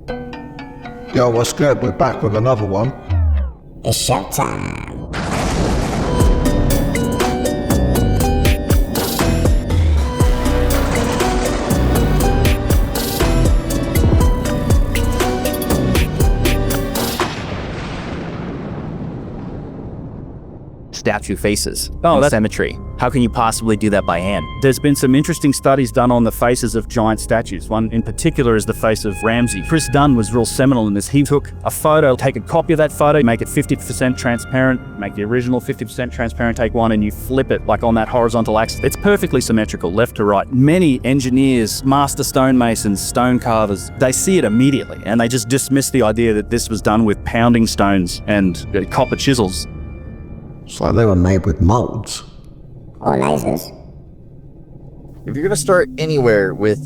Yo, what's good? We're back with another one. It's showtime. Statue faces. Oh, that's symmetry. How can you possibly do that by hand? There's been some interesting studies done on the faces of giant statues. One in particular is the face of Ramsey. Chris Dunn was real seminal in this. He took a photo, take a copy of that photo, make it 50% transparent, make the original 50% transparent, take one and you flip it like on that horizontal axis. It's perfectly symmetrical, left to right. Many engineers, master stonemasons, stone carvers, they see it immediately and they just dismiss the idea that this was done with pounding stones and copper chisels. It's like they were made with molds. Or lasers. If you're gonna start anywhere with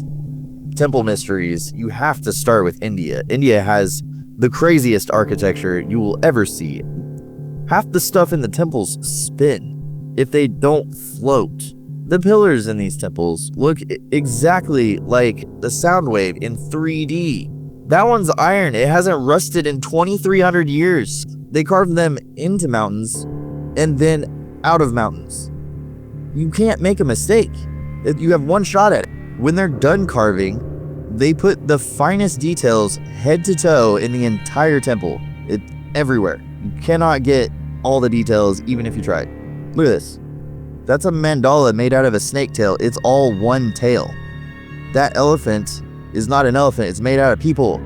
temple mysteries, you have to start with India. India has the craziest architecture you will ever see. Half the stuff in the temples spin if they don't float. The pillars in these temples look exactly like the sound wave in 3D. That one's iron. It hasn't rusted in 2,300 years. They carved them into mountains and then out of mountains. You can't make a mistake. You have one shot at it. When they're done carving, they put the finest details head to toe in the entire temple. It's everywhere. You cannot get all the details even if you try. Look at this. That's a mandala made out of a snake tail. It's all one tail. That elephant is not an elephant. It's made out of people.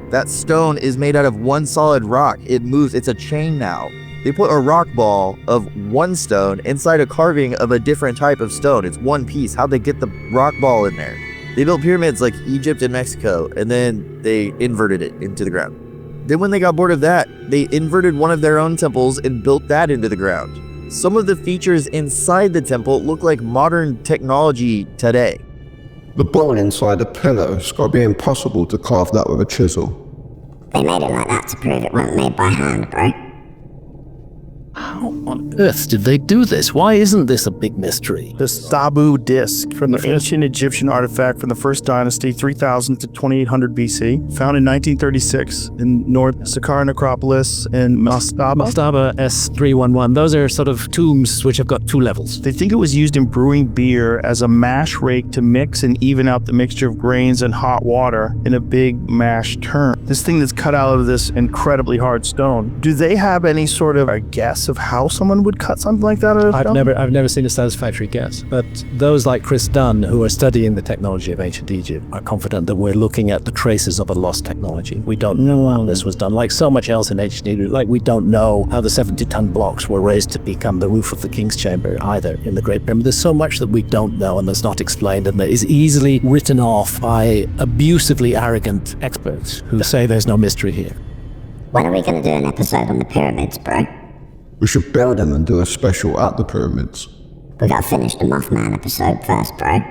That stone is made out of one solid rock. It moves. It's a chain now. They put a rock ball of one stone inside a carving of a different type of stone. It's one piece. How'd they get the rock ball in there? They built pyramids like Egypt and Mexico, and then they inverted it into the ground. Then when they got bored of that, they inverted one of their own temples and built that into the ground. Some of the features inside the temple look like modern technology today. The bone inside the pillar, it's got to be impossible to carve that with a chisel. They made it like that to prove it wasn't made by hand, bro. How on earth did they do this? Why isn't this a big mystery? The Sabu disc from the ancient Egyptian artifact from the first dynasty, 3000 to 2800 BC, found in 1936 in North Saqqara necropolis in Mastaba. Mastaba S311. Those are sort of tombs which have got two levels. They think it was used in brewing beer as a mash rake to mix and even out the mixture of grains and hot water in a big mash turn. This thing that's cut out of this incredibly hard stone. Do they have any sort of a guess of how someone would cut something like that out of stone? I've never seen a satisfactory guess, but those like Chris Dunn who are studying the technology of ancient Egypt are confident that we're looking at the traces of a lost technology. We don't know how this was done, like so much else in ancient Egypt. Like we don't know how the 70-ton blocks were raised to become the roof of the king's chamber either in the Great Pyramid. There's so much that we don't know and that's not explained and that is easily written off by abusively arrogant experts who say there's no mystery here. When are we going to do an episode on the pyramids, bro? We should build them and do a special at the pyramids. We gotta finish the Mothman episode first, bro.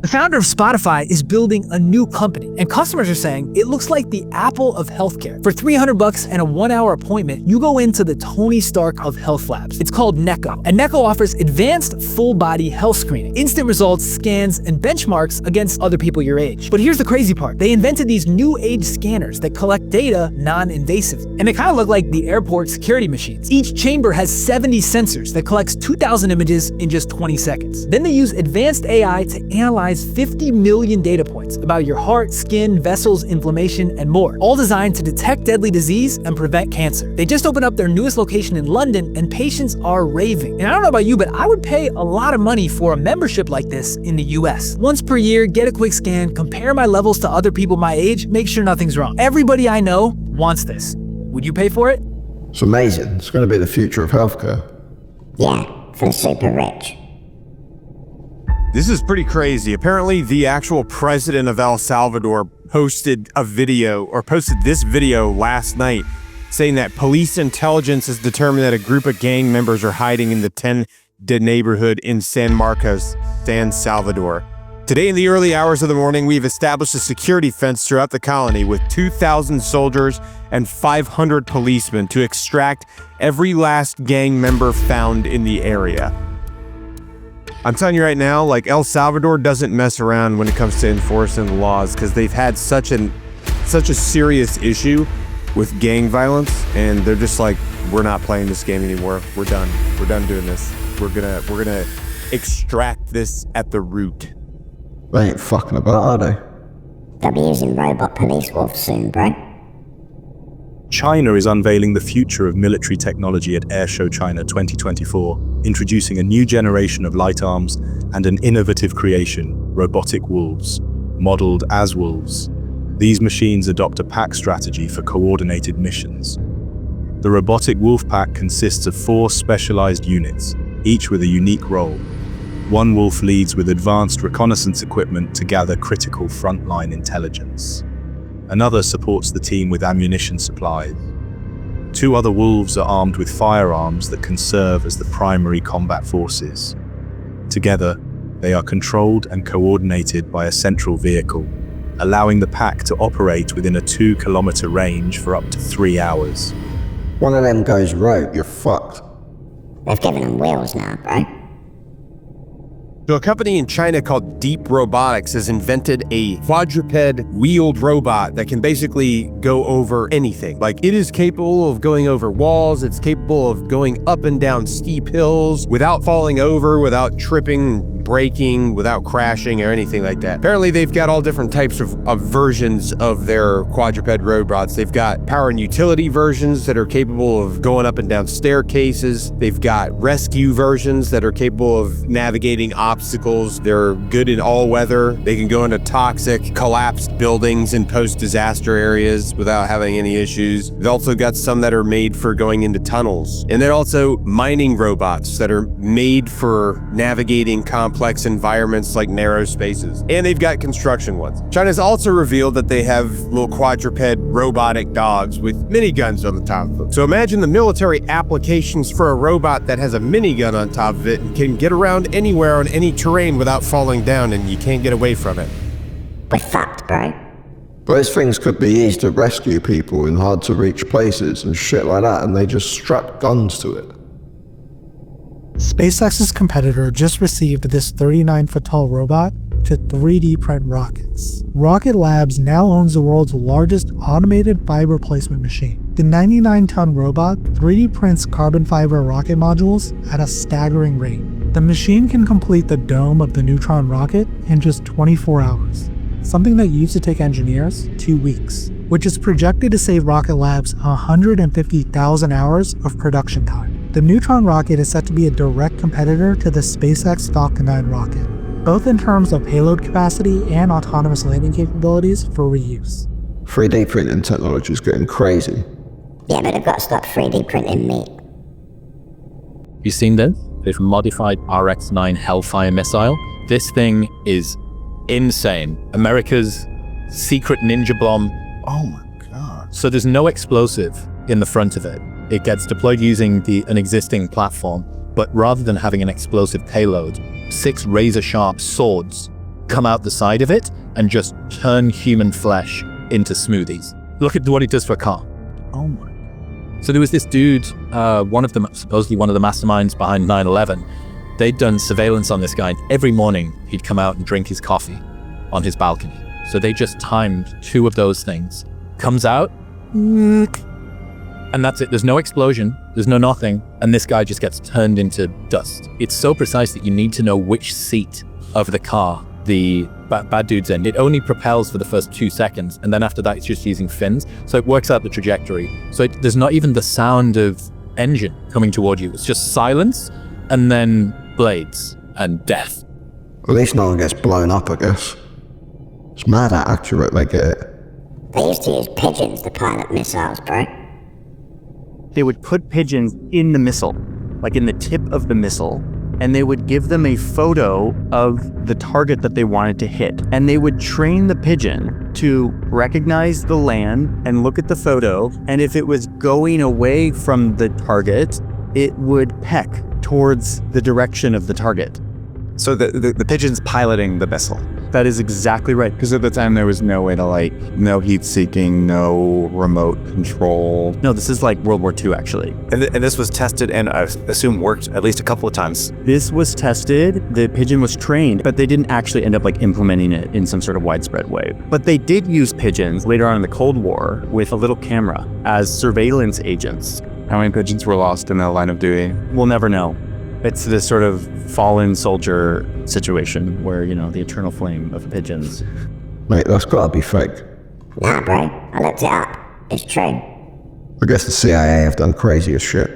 The founder of Spotify is building a new company, and customers are saying it looks like the Apple of healthcare. For $300 and a 1-hour appointment, you go into the Tony Stark of health labs. It's called Neko, and Neko offers advanced full-body health screening, instant results, scans, and benchmarks against other people your age. But here's the crazy part. They invented these new age scanners that collect data non-invasive, and they kind of look like the airport security machines. Each chamber has 70 sensors that collects 2,000 images in just 20 seconds. Then they use advanced AI to analyze 50 million data points about your heart, skin, vessels, inflammation, and more, all designed to detect deadly disease and prevent cancer. They just opened up their newest location in London, and patients are raving. And I don't know about you, but I would pay a lot of money for a membership like this in the US. Once per year, get a quick scan, compare my levels to other people my age, make sure nothing's wrong. Everybody I know wants this. Would you pay for it? It's amazing. It's going to be the future of healthcare. Yeah, for the super rich. This is pretty crazy. Apparently, the actual president of El Salvador posted this video last night saying that police intelligence has determined that a group of gang members are hiding in the Tende neighborhood in San Marcos, San Salvador. Today in the early hours of the morning, we've established a security fence throughout the colony with 2,000 soldiers and 500 policemen to extract every last gang member found in the area. I'm telling you right now, like El Salvador doesn't mess around when it comes to enforcing the laws because they've had such a serious issue with gang violence, and they're just like, we're not playing this game anymore. We're done. We're done doing this. We're gonna extract this at the root. They ain't fucking about, are they? They'll be using robot police wolves soon, bro. China is unveiling the future of military technology at Airshow China 2024, introducing a new generation of light arms and an innovative creation, robotic wolves, modeled as wolves. These machines adopt a pack strategy for coordinated missions. The robotic wolf pack consists of 4 specialized units, each with a unique role. One wolf leads with advanced reconnaissance equipment to gather critical frontline intelligence. Another supports the team with ammunition supplies. 2 other wolves are armed with firearms that can serve as the primary combat forces. Together, they are controlled and coordinated by a central vehicle, allowing the pack to operate within a 2-kilometer range for up to 3 hours. One of them goes rogue, you're fucked. They've given them wheels now, bro. So a company in China called Deep Robotics has invented a quadruped wheeled robot that can basically go over anything. Like, it is capable of going over walls, it's capable of going up and down steep hills without falling over, without tripping, braking, without crashing or anything like that. Apparently they've got all different types of versions of their quadruped robots. They've got power and utility versions that are capable of going up and down staircases. They've got rescue versions that are capable of navigating obstacles. They're good in all weather. They can go into toxic, collapsed buildings and post-disaster areas without having any issues. They've also got some that are made for going into tunnels. And then also mining robots that are made for navigating complex environments like narrow spaces. And they've got construction ones. China's also revealed that they have little quadruped robotic dogs with miniguns on the top of them. So imagine the military applications for a robot that has a minigun on top of it and can get around anywhere on any terrain without falling down, and you can't get away from it. We're fucked, bro. Those things could be used to rescue people in hard to reach places and shit like that, and they just strap guns to it. SpaceX's competitor just received this 39-foot tall robot to 3D print rockets. Rocket Labs now owns the world's largest automated fiber placement machine. The 99-ton robot 3D prints carbon fiber rocket modules at a staggering rate. The machine can complete the dome of the Neutron rocket in just 24 hours, something that used to take engineers 2 weeks, which is projected to save Rocket Labs 150,000 hours of production time. The Neutron rocket is set to be a direct competitor to the SpaceX Falcon 9 rocket, both in terms of payload capacity and autonomous landing capabilities for reuse. 3D printing technology is getting crazy. Yeah, but they've got to stop 3D printing meat. You seen this? This modified RX-9 Hellfire missile? This thing is insane. America's secret ninja bomb. Oh my god. So there's no explosive in the front of it. It gets deployed using an existing platform, but rather than having an explosive payload, 6 razor-sharp swords come out the side of it and just turn human flesh into smoothies. Look at what it does for a car. Oh my. So there was this dude, one of them, supposedly one of the masterminds behind 9/11. They'd done surveillance on this guy, and every morning he'd come out and drink his coffee on his balcony. So they just timed 2 of those things. Comes out, and that's it. There's no explosion, there's no nothing, and this guy just gets turned into dust. It's so precise that you need to know which seat of the car the bad dude's in. It only propels for the first 2 seconds, and then after that it's just using fins, so it works out the trajectory. So there's not even the sound of engine coming toward you. It's just silence, and then blades, and death. At least no one gets blown up, I guess. It's mad how accurate they get it. They used to use pigeons to pilot missiles, bro. They would put pigeons in the missile, like in the tip of the missile, and they would give them a photo of the target that they wanted to hit. And they would train the pigeon to recognize the land and look at the photo, and if it was going away from the target, it would peck towards the direction of the target. So the pigeon's piloting the missile. That is exactly right. Because at the time there was no way to like, no heat seeking, no remote control. No, this is like World War II, actually. And this was tested and I assume worked at least a couple of times. This was tested, the pigeon was trained, but they didn't actually end up like implementing it in some sort of widespread way. But they did use pigeons later on in the Cold War with a little camera as surveillance agents. How many pigeons were lost in the line of duty? We'll never know. It's this sort of fallen soldier situation where, you know, the eternal flame of pigeons. Mate, that's gotta be fake. Nah, bro. I looked it up. It's true. I guess the CIA have done crazy as shit.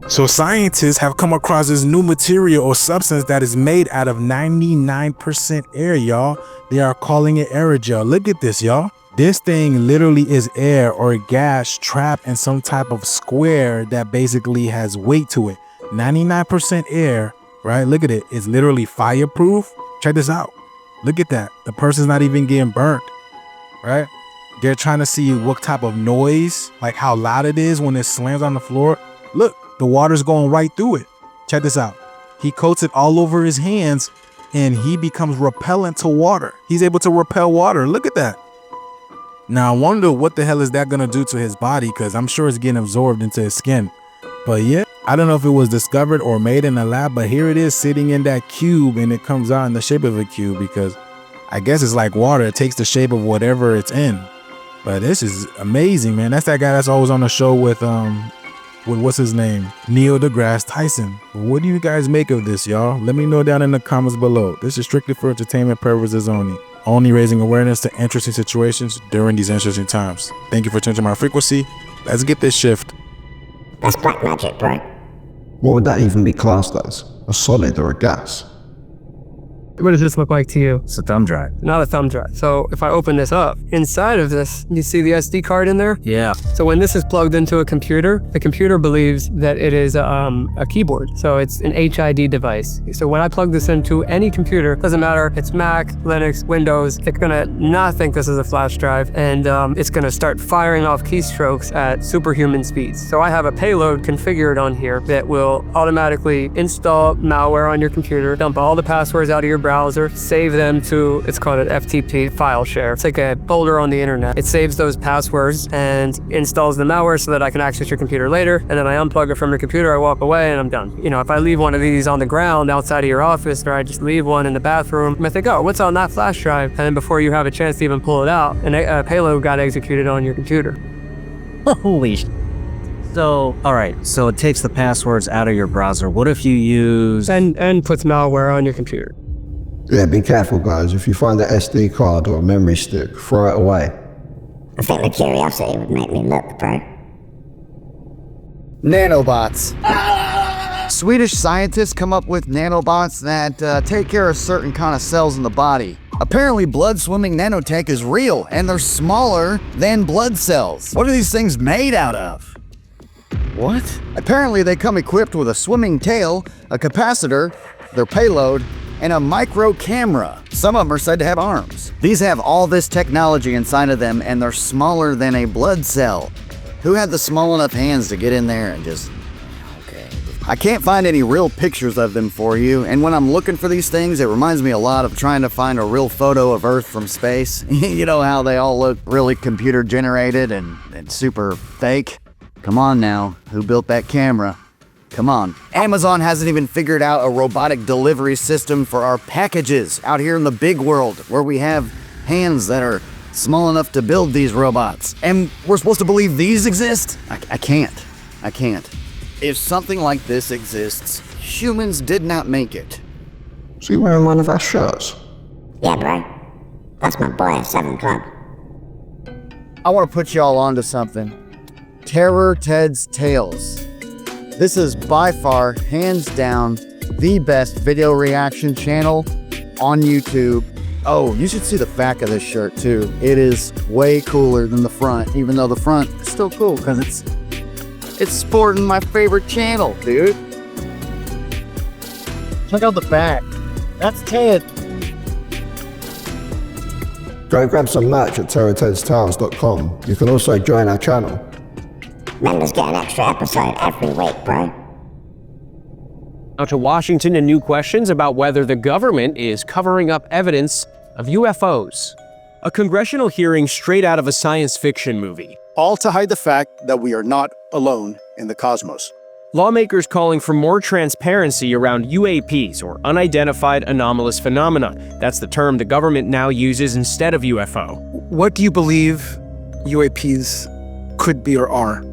So scientists have come across this new material or substance that is made out of 99% air, y'all. They are calling it aerogel. Look at this, y'all. This thing literally is air or gas trapped in some type of square that basically has weight to it. 99% air, right? Look at it. It's literally fireproof. Check this out. Look at that. The person's not even getting burnt, right? They're trying to see what type of noise, like how loud it is when it slams on the floor. Look, the water's going right through it. Check this out. He coats it all over his hands and he becomes repellent to water. He's able to repel water. Look at that. Now, I wonder what the hell is that going to do to his body, because I'm sure it's getting absorbed into his skin. But yeah, I don't know if it was discovered or made in a lab, but here it is sitting in that cube and it comes out in the shape of a cube because I guess it's like water. It takes the shape of whatever it's in. But this is amazing, man. That's that guy that's always on the show with what's his name? Neil deGrasse Tyson. What do you guys make of this, y'all? Let me know down in the comments below. This is strictly for entertainment purposes only. Only raising awareness to interesting situations during these interesting times. Thank you for changing my frequency. Let's get this shift. That's black magic, bro. What would that even be classed as? A solid or a gas? What does this look like to you? It's a thumb drive. Not a thumb drive. So if I open this up, inside of this, you see the SD card in there? Yeah. So when this is plugged into a computer, the computer believes that it is a keyboard. So it's an HID device. So when I plug this into any computer, doesn't matter if it's Mac, Linux, Windows, it's gonna not think this is a flash drive, and it's gonna start firing off keystrokes at superhuman speeds. So I have a payload configured on here that will automatically install malware on your computer, dump all the passwords out of your browser, save them to, it's called an FTP file share. It's like a folder on the internet. It saves those passwords and installs the malware so that I can access your computer later. And then I unplug it from your computer, I walk away and I'm done. You know, if I leave one of these on the ground outside of your office, or I just leave one in the bathroom, I think, oh, what's on that flash drive? And then before you have a chance to even pull it out, a payload got executed on your computer. Holy sh**. So, all right, so it takes the passwords out of your browser. What if you use... And puts malware on your computer. Yeah, be careful, guys. If you find an SD card or a memory stick, throw it away. I think the curiosity would make me look, bro. Nanobots. Swedish scientists come up with nanobots that take care of certain kind of cells in the body. Apparently, blood-swimming nanotech is real, and they're smaller than blood cells. What are these things made out of? What? Apparently, they come equipped with a swimming tail, a capacitor, their payload, and a micro camera. Some of them are said to have arms. These have all this technology inside of them, and they're smaller than a blood cell. Who had the small enough hands to get in there and just... Okay. I can't find any real pictures of them for you, and when I'm looking for these things, it reminds me a lot of trying to find a real photo of Earth from space. You know how they all look really computer generated and super fake? Come on now, who built that camera? Come on. Amazon hasn't even figured out a robotic delivery system for our packages out here in the big world where we have hands that are small enough to build these robots. And we're supposed to believe these exist? I can't. If something like this exists, humans did not make it. So you're wearing one of our shirts? Yeah, bro. That's my boy at 7 Club. I want to put y'all onto something. Terror Ted's Tales. This is by far, hands down, the best video reaction channel on YouTube. Oh, you should see the back of this shirt too. It is way cooler than the front, even though the front is still cool because it's sporting my favorite channel, dude. Check out the back. That's Ted. Go grab some merch at terrortedstales.com. You can also join our channel. Members get an extra episode every week, bro. Now to Washington and new questions about whether the government is covering up evidence of UFOs. A congressional hearing straight out of a science fiction movie. All to hide the fact that we are not alone in the cosmos. Lawmakers calling for more transparency around UAPs, or unidentified anomalous phenomena. That's the term the government now uses instead of UFO. What do you believe UAPs could be or are?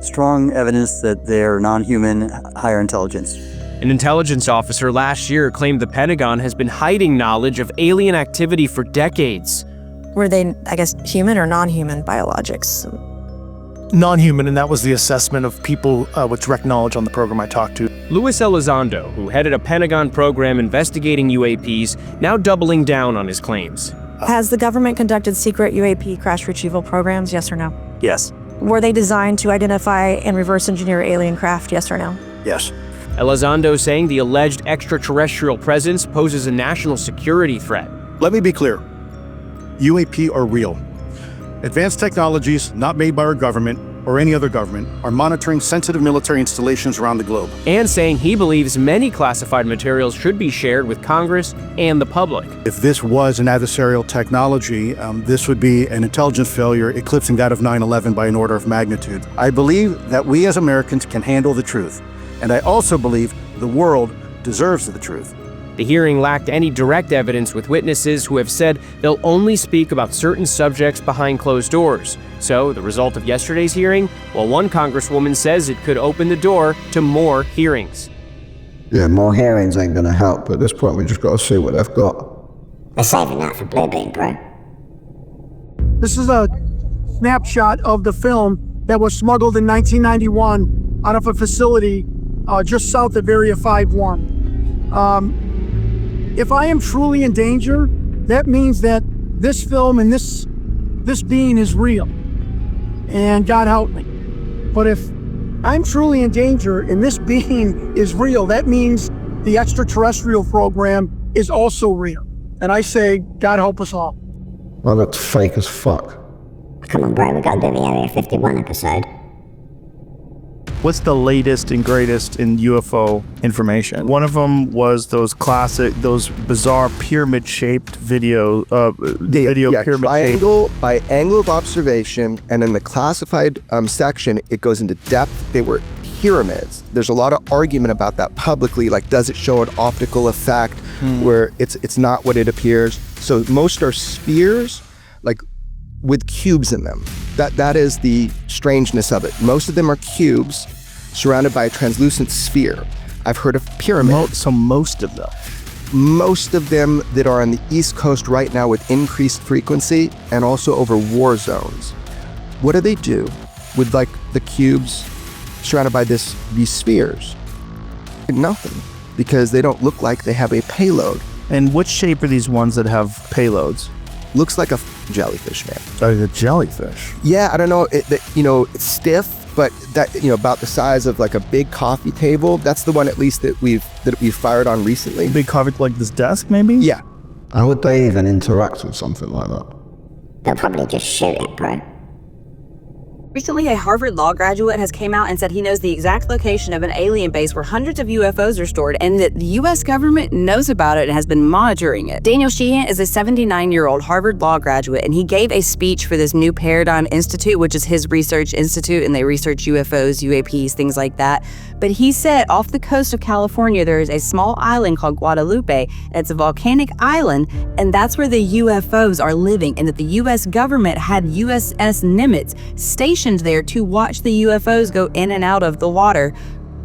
Strong evidence that they're non-human, higher intelligence. An intelligence officer last year claimed the Pentagon has been hiding knowledge of alien activity for decades. Were they, I guess, human or non-human biologics? Non-human, and that was the assessment of people with direct knowledge on the program I talked to. Luis Elizondo, who headed a Pentagon program investigating UAPs, now doubling down on his claims. Has the government conducted secret UAP crash retrieval programs, yes or no? Yes. Were they designed to identify and reverse engineer alien craft, yes or no? Yes. Elizondo saying the alleged extraterrestrial presence poses a national security threat. Let me be clear. UAP are real. Advanced technologies not made by our government or any other government are monitoring sensitive military installations around the globe. And saying he believes many classified materials should be shared with Congress and the public. If this was an adversarial technology, this would be an intelligence failure eclipsing that of 9/11 by an order of magnitude. I believe that we as Americans can handle the truth. And I also believe the world deserves the truth. The hearing lacked any direct evidence, with witnesses who have said they'll only speak about certain subjects behind closed doors. So, the result of yesterday's hearing? Well, one congresswoman says it could open the door to more hearings. Yeah, more hearings ain't gonna help, but at this point we just gotta see what they've got. They're saving that for Bluebeam, bro. This is a snapshot of the film that was smuggled in 1991 out of a facility just south of Area 51. If I am truly in danger, that means that this film and this being is real. And God help me. But if I'm truly in danger and this being is real, that means the extraterrestrial program is also real. And I say, God help us all. Well, that's fake as fuck. Come on, bro, we gotta do the Area 51 episode. What's the latest and greatest in UFO information? One of them was those bizarre pyramid-shaped video pyramid by angle of observation, and in the classified section, it goes into depth. They were pyramids. There's a lot of argument about that publicly, like does it show an optical effect where it's not what it appears? So most are spheres, like with cubes in them. That is the strangeness of it. Most of them are cubes surrounded by a translucent sphere. I've heard of pyramids. So most of them? Most of them that are on the East Coast right now with increased frequency and also over war zones. What do they do with like the cubes surrounded by these spheres? Nothing, because they don't look like they have a payload. And what shape are these ones that have payloads? Looks like a jellyfish, man. Oh, the jellyfish. Yeah, I don't know. It's stiff, but that about the size of like a big coffee table. That's the one at least that we've fired on recently. Big coffee, like this desk, maybe? Yeah. How would they even interact with something like that? They'll probably just shoot it, bro. Recently, a Harvard law graduate has came out and said he knows the exact location of an alien base where hundreds of UFOs are stored, and that the U.S. government knows about it and has been monitoring it. Daniel Sheehan is a 79-year-old Harvard law graduate, and he gave a speech for this New Paradigm Institute, which is his research institute, and they research UFOs, UAPs, things like that. But he said off the coast of California, there is a small island called Guadalupe, and it's a volcanic island, and that's where the UFOs are living, and that the U.S. government had USS Nimitz stationed there to watch the UFOs go in and out of the water.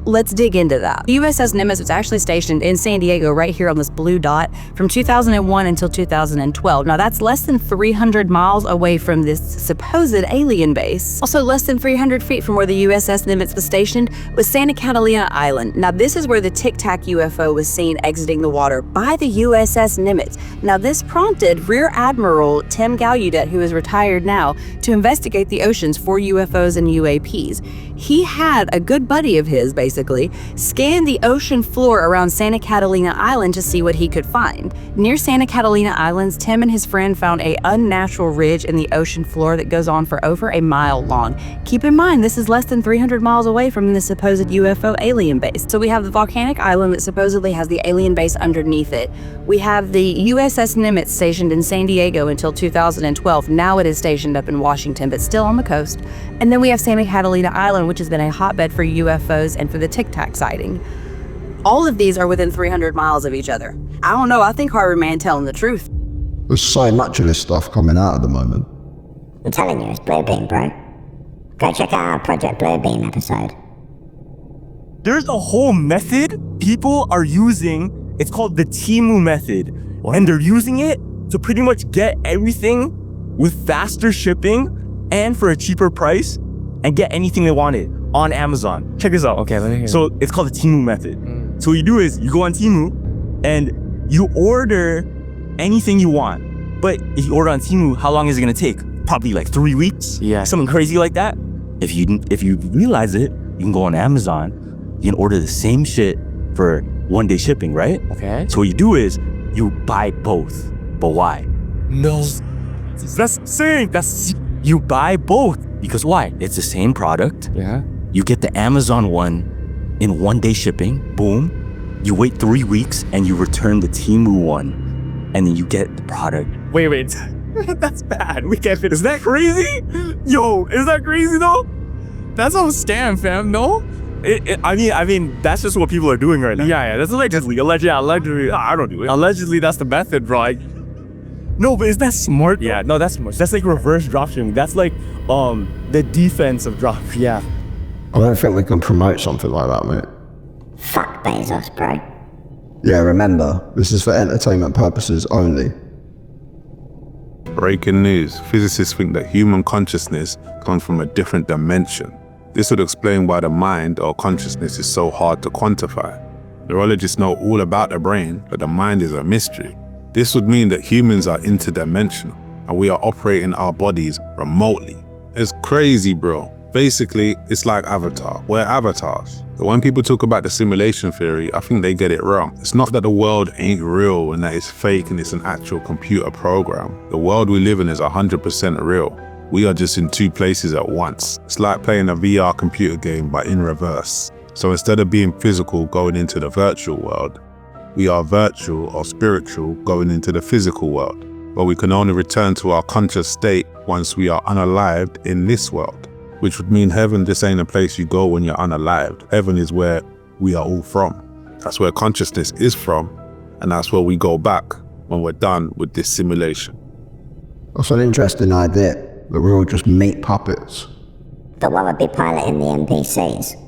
Let's dig into that. The USS Nimitz was actually stationed in San Diego right here on this blue dot from 2001 until 2012. Now that's less than 300 miles away from this supposed alien base. Also less than 300 feet from where the USS Nimitz was stationed was Santa Catalina Island. Now this is where the Tic Tac UFO was seen exiting the water by the USS Nimitz. Now this prompted Rear Admiral Tim Gallaudet, who is retired now, to investigate the oceans for UFOs and UAPs. He had a good buddy of his, basically, basically, scanned the ocean floor around Santa Catalina Island to see what he could find. Near Santa Catalina Islands, Tim and his friend found an unnatural ridge in the ocean floor that goes on for over a mile long. Keep in mind, this is less than 300 miles away from the supposed UFO alien base. So we have the volcanic island that supposedly has the alien base underneath it. We have the USS Nimitz stationed in San Diego until 2012. Now it is stationed up in Washington, but still on the coast. And then we have Santa Catalina Island, which has been a hotbed for UFOs and for the Tic Tac sighting. All of these are within 300 miles of each other. I don't know, I think Harvard man telling the truth. There's so much of this stuff coming out at the moment. I'm telling you, it's Blue Beam, bro. Go check out our Project Blue Beam episode. There's a whole method people are using. It's called the Timu method. And they're using it to pretty much get everything with faster shipping and for a cheaper price and get anything they wanted on Amazon. Check this out. Okay, let me hear. So it's called the Timu method. So what you do is you go on Timu and you order anything you want. But if you order on Timu, how long is it gonna take? Probably like 3 weeks. Yeah. Something crazy like that. If you realize it, you can go on Amazon, you can order the same shit for 1 day shipping, right? Okay. So what you do is you buy both. But why? No. That's saying you buy both. Because why? It's the same product. Yeah. You get the Amazon one in 1 day shipping. Boom. You wait 3 weeks and you return the Temu one. And then you get the product. Wait. That's bad. We can't fit. Is that crazy? Yo, is that crazy though? That's a scam, fam. No? I mean, that's just what people are doing right now. Yeah, that's allegedly. Allegedly. I don't do it. Allegedly, that's the method, bro. No, but is that smart? Yeah, no, that's smart. That's like reverse dropshipping. That's like the defense of drop. Yeah. I don't think we can promote something like that, mate. Fuck Bezos, bro. Yeah, remember, this is for entertainment purposes only. Breaking news. Physicists think that human consciousness comes from a different dimension. This would explain why the mind or consciousness is so hard to quantify. Neurologists know all about the brain, but the mind is a mystery. This would mean that humans are interdimensional, and we are operating our bodies remotely. It's crazy, bro. Basically, it's like Avatar. We're avatars. But when people talk about the simulation theory, I think they get it wrong. It's not that the world ain't real and that it's fake and it's an actual computer program. The world we live in is 100% real. We are just in two places at once. It's like playing a VR computer game, but in reverse. So instead of being physical going into the virtual world, we are virtual or spiritual going into the physical world. But we can only return to our conscious state once we are unalived in this world. Which would mean heaven just ain't a place you go when you're unalived. Heaven is where we are all from. That's where consciousness is from, and that's where we go back when we're done with this simulation. That's an interesting idea, that we're all just meat puppets. But what would be piloting the NPCs?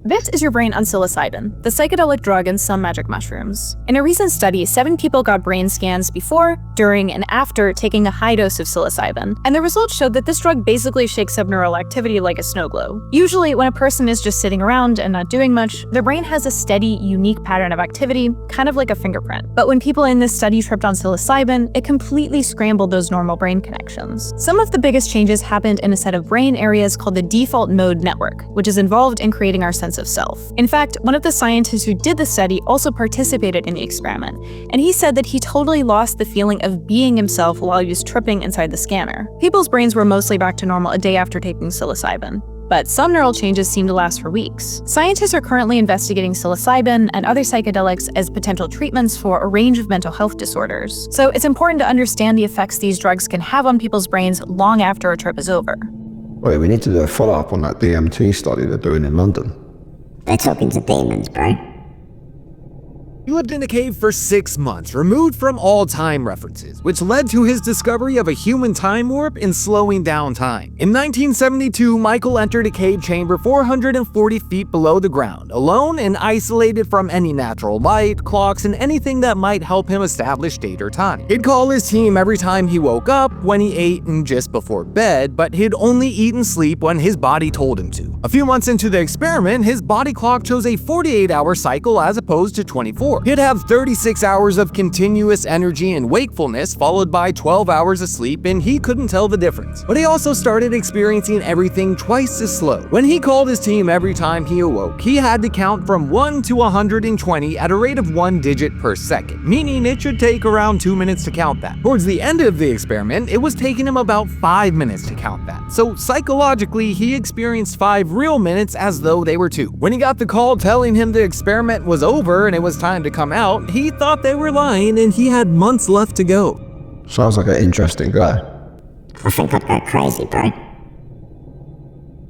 This is your brain on psilocybin, the psychedelic drug in some magic mushrooms. In a recent study, 7 people got brain scans before, during, and after taking a high dose of psilocybin, and the results showed that this drug basically shakes up neural activity like a snow globe. Usually, when a person is just sitting around and not doing much, their brain has a steady, unique pattern of activity, kind of like a fingerprint. But when people in this study tripped on psilocybin, it completely scrambled those normal brain connections. Some of the biggest changes happened in a set of brain areas called the default mode network, which is involved in creating our sense of self. In fact, one of the scientists who did the study also participated in the experiment, and he said that he totally lost the feeling of being himself while he was tripping inside the scanner. People's brains were mostly back to normal a day after taking psilocybin, but some neural changes seem to last for weeks. Scientists are currently investigating psilocybin and other psychedelics as potential treatments for a range of mental health disorders. So it's important to understand the effects these drugs can have on people's brains long after a trip is over. Wait, we need to do a follow-up on that DMT study they're doing in London. They're talking to demons, bro. He lived in a cave for 6 months, removed from all time references, which led to his discovery of a human time warp and slowing down time. In 1972, Michael entered a cave chamber 440 feet below the ground, alone and isolated from any natural light, clocks, and anything that might help him establish date or time. He'd call his team every time he woke up, when he ate, and just before bed, but he'd only eat and sleep when his body told him to. A few months into the experiment, his body clock chose a 48-hour cycle as opposed to 24, before. He'd have 36 hours of continuous energy and wakefulness, followed by 12 hours of sleep, and he couldn't tell the difference. But he also started experiencing everything twice as slow. When he called his team every time he awoke, he had to count from 1 to 120 at a rate of 1 digit per second, meaning it should take around 2 minutes to count that. Towards the end of the experiment, it was taking him about 5 minutes to count that. So psychologically, he experienced 5 real minutes as though they were 2. When he got the call telling him the experiment was over and it was time to come out, he thought they were lying and he had months left to go. Sounds like an interesting guy. I think I'd go crazy, bro.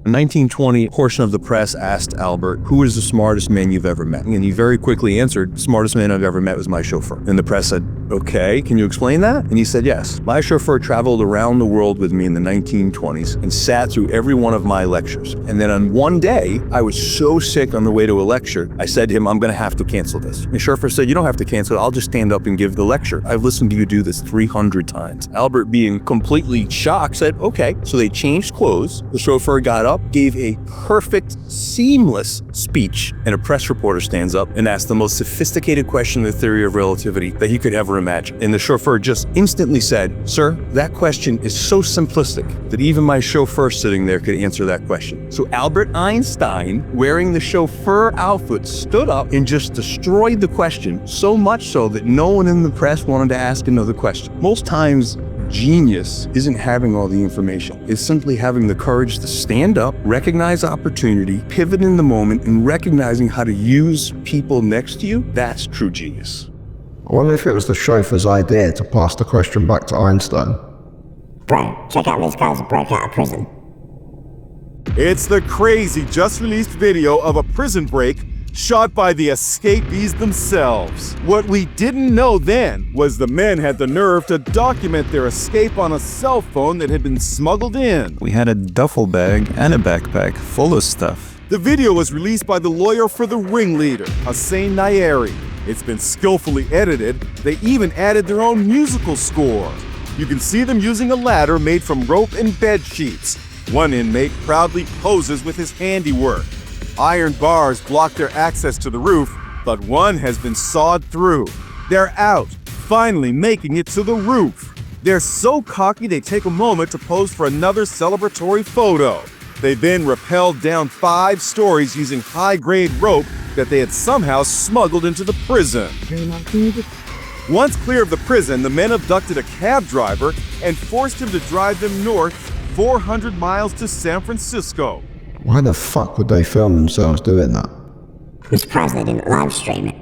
In 1920, a portion of the press asked Albert, who is the smartest man you've ever met? And he very quickly answered, smartest man I've ever met was my chauffeur. And the press said, okay, can you explain that? And he said, yes. My chauffeur traveled around the world with me in the 1920s and sat through every one of my lectures. And then on one day, I was so sick on the way to a lecture, I said to him, I'm gonna have to cancel this. And the chauffeur said, you don't have to cancel it, I'll just stand up and give the lecture. I've listened to you do this 300 times. Albert, being completely shocked, said, okay. So they changed clothes. The chauffeur got up, gave a perfect, seamless speech, and a press reporter stands up and asks the most sophisticated question in the theory of relativity that he could ever imagine. And the chauffeur just instantly said, sir, that question is so simplistic that even my chauffeur sitting there could answer that question. So Albert Einstein, wearing the chauffeur outfit, stood up and just destroyed the question, so much so that no one in the press wanted to ask another question. Most times, genius isn't having all the information. It's simply having the courage to stand up, recognize opportunity, pivot in the moment, and recognizing how to use people next to you. That's true genius. I wonder if it was the chauffeur's idea to pass the question back to Einstein. Bro, check out these guys who broke out of prison. It's the crazy just released video of a prison break shot by the escapees themselves. What we didn't know then was the men had the nerve to document their escape on a cell phone that had been smuggled in. We had a duffel bag and a backpack full of stuff. The video was released by the lawyer for the ringleader, Hussein Nayeri. It's been skillfully edited. They even added their own musical score. You can see them using a ladder made from rope and bed sheets. One inmate proudly poses with his handiwork. Iron bars block their access to the roof, but one has been sawed through. They're out, finally making it to the roof. They're so cocky they take a moment to pose for another celebratory photo. They then rappelled down 5 stories using high-grade rope that they had somehow smuggled into the prison. Once clear of the prison, the men abducted a cab driver and forced him to drive them north 400 miles to San Francisco. Why the fuck would they film themselves doing that? I'm surprised they didn't live stream it.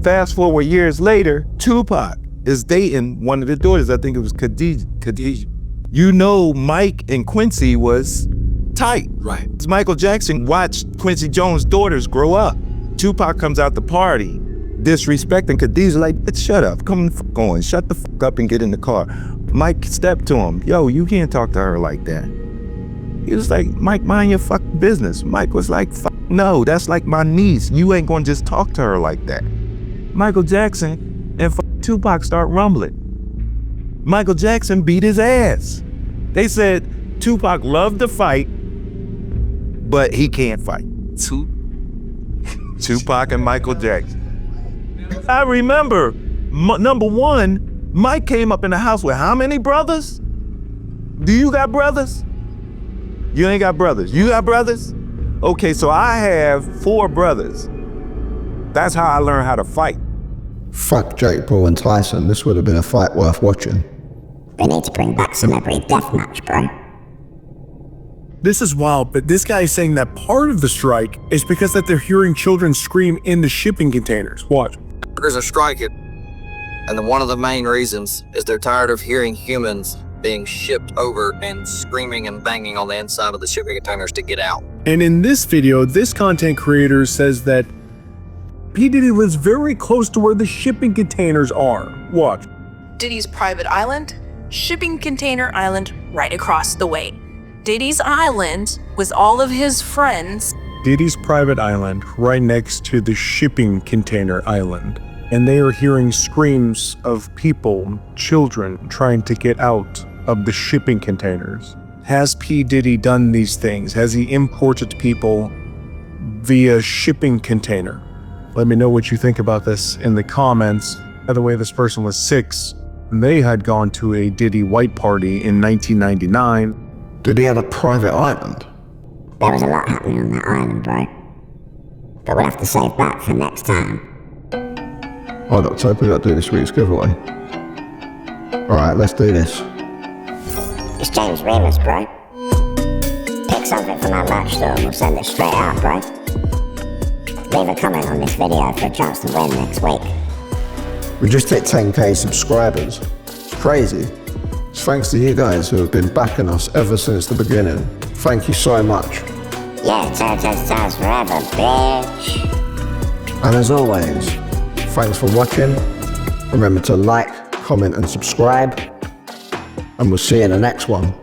Fast forward years later, Tupac is dating one of the daughters. I think it was Khadijah. You know, Mike and Quincy was tight. Right. Michael Jackson watched Quincy Jones' daughters grow up. Tupac comes out the party, disrespecting Khadijah, like, shut up, come on, shut the fuck up and get in the car. Mike stepped to him, yo, you can't talk to her like that. He was like, Mike, mind your fucking business. Mike was like, fuck no, that's like my niece. You ain't gonna just talk to her like that. Michael Jackson and Tupac start rumbling. Michael Jackson beat his ass. They said Tupac loved to fight, but he can't fight. Tupac and Michael Jackson. I remember, number one, Mike came up in the house with how many brothers? Do you got brothers? You ain't got brothers. You got brothers? Okay, so I have 4 brothers. That's how I learned how to fight. Fuck Jake Paul and Tyson, this would have been a fight worth watching. They need to bring back Celebrity Deathmatch, bro. This is wild, but this guy is saying that part of the strike is because that they're hearing children scream in the shipping containers. Watch. Workers are striking, and one of the main reasons is they're tired of hearing humans being shipped over and screaming and banging on the inside of the shipping containers to get out. And in this video, this content creator says that P. Diddy lives very close to where the shipping containers are. Watch. Diddy's private island, shipping container island right across the way. Diddy's island was all of his friends. Diddy's private island right next to the shipping container island. And they are hearing screams of people, children, trying to get out of the shipping containers. Has P. Diddy done these things? Has he imported people via shipping container? Let me know what you think about this in the comments. By the way, this person was 6, and they had gone to a Diddy white party in 1999. Did he have a private island? There was a lot happening on that island, bro. But we'll have to save that for next time. Oh, let's hope we got to do this week's giveaway. Alright, let's do this. Exchange rumors, bro. Pick something from our merch store and we'll send it straight out, bro. Leave a comment on this video for a chance to win next week. We just hit 10k subscribers. Crazy. It's thanks to you guys who have been backing us ever since the beginning. Thank you so much. Yeah, stars forever, bitch. And as always, thanks for watching. Remember to like, comment and subscribe. And we'll see you in the next one.